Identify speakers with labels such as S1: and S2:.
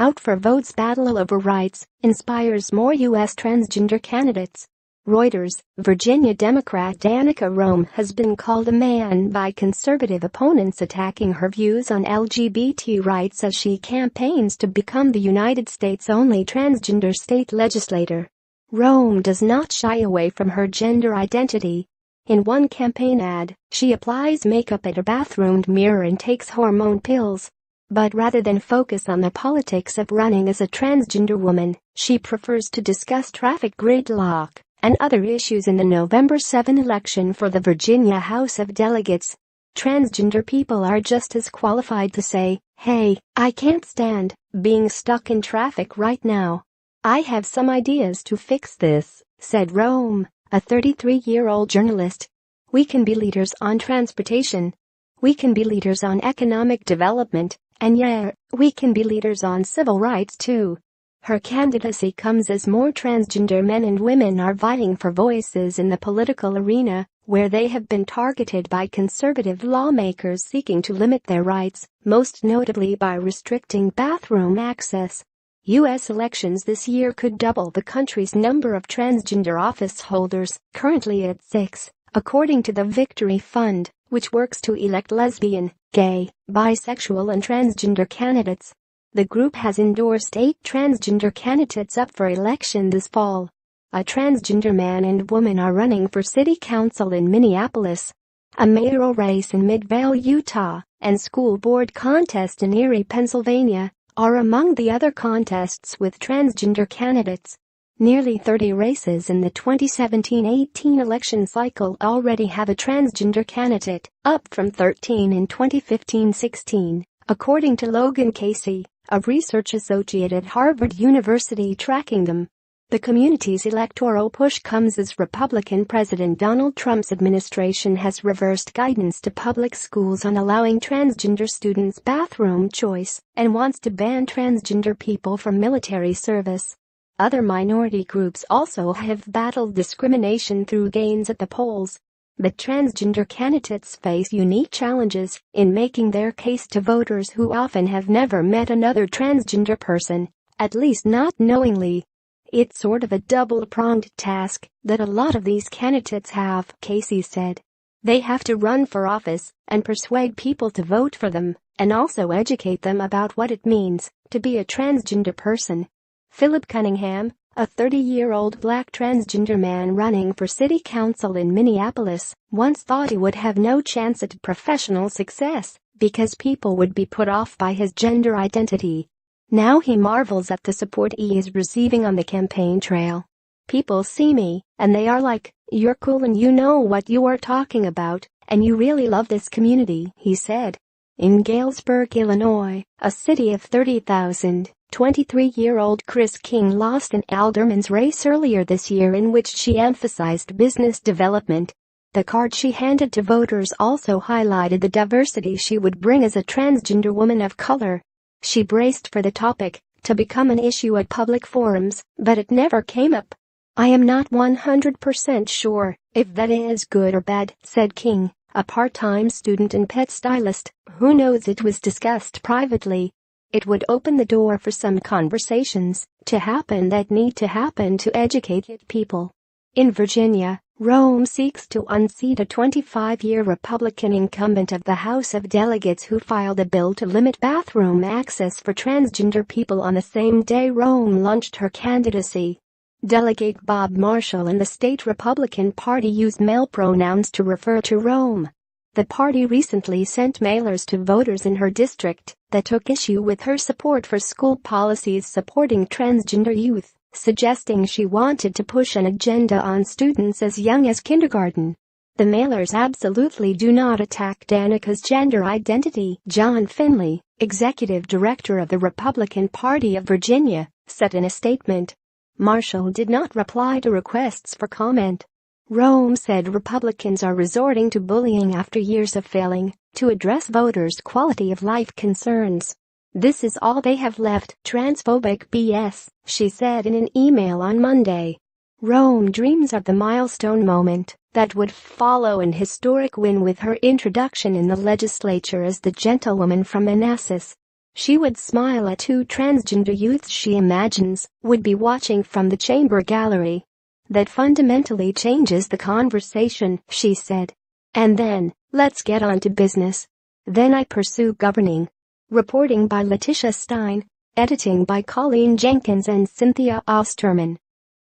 S1: Out for votes, battle over rights inspires more U.S. transgender candidates. Reuters. Virginia Democrat Danica Roem has been called a man by conservative opponents attacking her views on LGBT rights as she campaigns to become the United States' only transgender state legislator. Roem does not shy away from her gender identity. In one campaign ad, she applies makeup at a bathroom mirror and takes hormone pills. But rather than focus on the politics of running as a transgender woman, she prefers to discuss traffic gridlock and other issues in the November 7 election for the Virginia House of Delegates. Transgender people are just as qualified to say, "Hey, I can't stand being stuck in traffic right now. I have some ideas to fix this," said Roem, a 33-year-old journalist. "We can be leaders on transportation. We can be leaders on economic development, and yeah, we can be leaders on civil rights too." Her candidacy comes as more transgender men and women are vying for voices in the political arena, where they have been targeted by conservative lawmakers seeking to limit their rights, most notably by restricting bathroom access. U.S. elections this year could double the country's number of transgender office holders, currently at 6, according to the Victory Fund, which works to elect lesbian, gay, bisexual and transgender candidates. The group has endorsed 8 transgender candidates up for election this fall. A transgender man and woman are running for city council in Minneapolis, a mayoral race in Midvale, Utah, and school board contest in Erie, Pennsylvania, are among the other contests with transgender candidates. Nearly 30 races in the 2017-18 election cycle already have a transgender candidate, up from 13 in 2015-16, according to Logan Casey, a research associate at Harvard University tracking them. The community's electoral push comes as Republican President Donald Trump's administration has reversed guidance to public schools on allowing transgender students bathroom choice and wants to ban transgender people from military service. Other minority groups also have battled discrimination through gains at the polls. But transgender candidates face unique challenges in making their case to voters who often have never met another transgender person, at least not knowingly. "It's sort of a double-pronged task that a lot of these candidates have," Casey said. "They have to run for office and persuade people to vote for them, and also educate them about what it means to be a transgender person." Philip Cunningham, a 30-year-old black transgender man running for city council in Minneapolis, once thought he would have no chance at professional success because people would be put off by his gender identity. Now he marvels at the support he is receiving on the campaign trail. "People see me, and they are like, 'You're cool and you know what you are talking about, and you really love this community,'" he said. In Galesburg, Illinois, a city of 30,000, 23-year-old Chris King lost an alderman's race earlier this year in which she emphasized business development. The card she handed to voters also highlighted the diversity she would bring as a transgender woman of color. She braced for the topic to become an issue at public forums, but it never came up. "I am not 100% sure if that is good or bad," said King, a part-time student and pet stylist, who knows it was discussed privately. "It would open the door for some conversations to happen that need to happen to educate people." In Virginia, Roem seeks to unseat a 25-year Republican incumbent of the House of Delegates who filed a bill to limit bathroom access for transgender people on the same day Roem launched her candidacy. Delegate Bob Marshall and the state Republican Party used male pronouns to refer to Roem. The party recently sent mailers to voters in her district that took issue with her support for school policies supporting transgender youth, suggesting she wanted to push an agenda on students as young as kindergarten. The mailers absolutely do not attack Danica's gender identity, John Finley, executive director of the Republican Party of Virginia, said in a statement. Marshall did not reply to requests for comment. Roem said Republicans are resorting to bullying after years of failing to address voters' quality of life concerns. "This is all they have left, transphobic BS," she said in an email on Monday. Roem dreams of the milestone moment that would follow an historic win with her introduction in the legislature as the gentlewoman from Manassas. She would smile at two transgender youths she imagines would be watching from the chamber gallery. That fundamentally changes the conversation, she said. And then, let's get on to business. Then I pursue governing. Reporting by Letitia Stein. Editing by Colleen Jenkins and Cynthia Osterman.